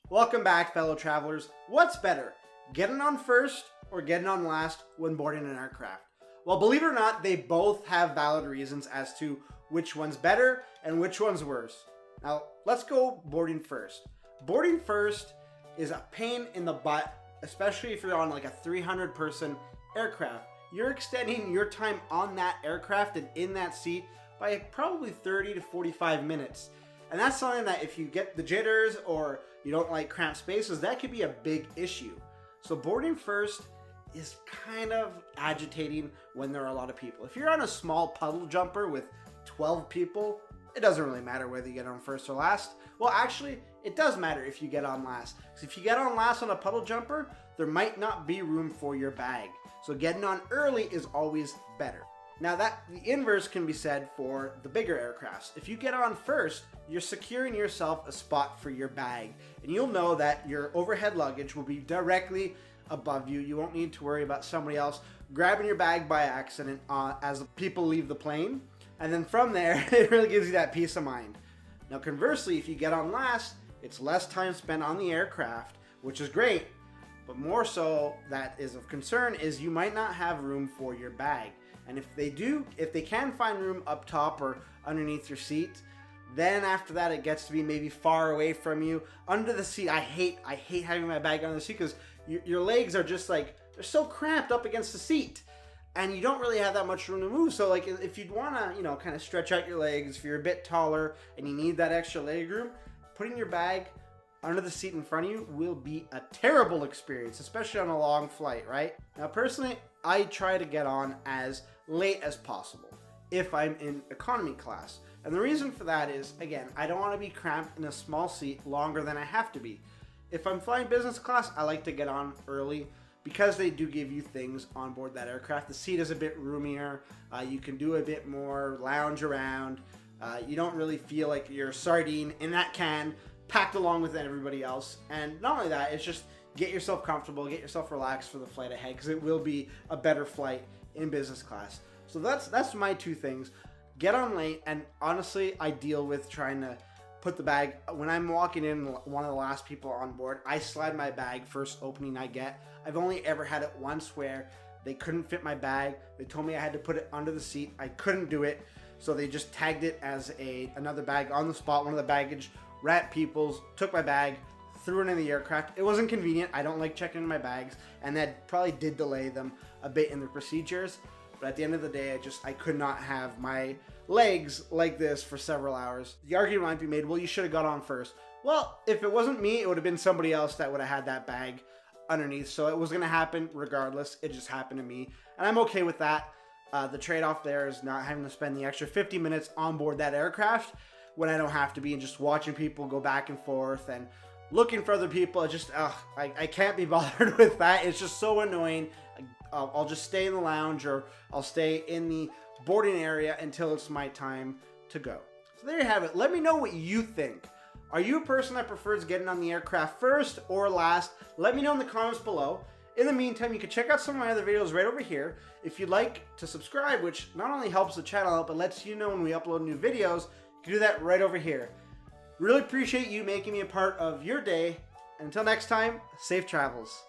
Welcome back, fellow travelers. What's better, getting on first or getting on last when boarding an aircraft? Well, believe it or not, they both have valid reasons as to which one's better and which one's worse. Now, let's go boarding first. Boarding first is a pain in the butt, especially if you're on like a 300-person aircraft. You're extending your time on that aircraft and in that seat by probably 30 to 45 minutes. And that's something that if you get the jitters or you don't like cramped spaces, that could be a big issue. So boarding first is kind of agitating when there are a lot of people. If you're on a small puddle jumper with 12 people, it doesn't really matter whether you get on first or last. Well, actually, it does matter if you get on last. Because if you get on last on a puddle jumper, there might not be room for your bag. So getting on early is always better. Now the inverse can be said for the bigger aircrafts. If you get on first, you're securing yourself a spot for your bag. And you'll know that your overhead luggage will be directly above you. You won't need to worry about somebody else grabbing your bag by accident as people leave the plane. And then from there, it really gives you that peace of mind. Now conversely, if you get on last, it's less time spent on the aircraft, which is great. But more so that is of concern is you might not have room for your bag. And if they can find room up top or underneath your seat, then after that it gets to be maybe far away from you. Under the seat, I hate having my bag under the seat because your legs are just like, they're so cramped up against the seat. And you don't really have that much room to move. So like if you'd want to, kind of stretch out your legs, if you're a bit taller and you need that extra leg room, putting your bag under the seat in front of you will be a terrible experience, especially on a long flight, right? Now personally, I try to get on as late as possible if I'm in economy class. And the reason for that is, again, I don't want to be cramped in a small seat longer than I have to be. If I'm flying business class, I like to get on early because they do give you things on board that aircraft. The seat is a bit roomier. You can do a bit more lounge around. You don't really feel like you're a sardine in that can packed along with everybody else. And not only that, it's just get yourself comfortable, get yourself relaxed for the flight ahead because it will be a better flight in business class. So that's my two things. Get on late, and honestly, I deal with trying to put the bag, when I'm walking in, one of the last people on board, I slide my bag first opening I get. I've only ever had it once where they couldn't fit my bag. They told me I had to put it under the seat. I couldn't do it, so they just tagged it as another bag on the spot. One of the baggage rat peoples took my bag, threw it in the aircraft. It wasn't convenient. I don't like checking in my bags, and that probably did delay them a bit in the procedures. But at the end of the day, I could not have my legs like this for several hours. The argument might be made, well, you should have got on first. Well, if it wasn't me, it would have been somebody else that would have had that bag underneath. So it was going to happen regardless. It just happened to me. And I'm okay with that. The trade-off there is not having to spend the extra 50 minutes on board that aircraft when I don't have to be, and just watching people go back and forth and looking for other people. I can't be bothered with that. It's just so annoying. I'll just stay in the lounge, or I'll stay in the boarding area until it's my time to go. So there you have it. Let me know what you think. Are you a person that prefers getting on the aircraft first or last? Let me know in the comments below. In the meantime, you can check out some of my other videos right over here. If you'd like to subscribe, which not only helps the channel out, but lets you know when we upload new videos, you can do that right over here. Really appreciate you making me a part of your day. Until next time, safe travels.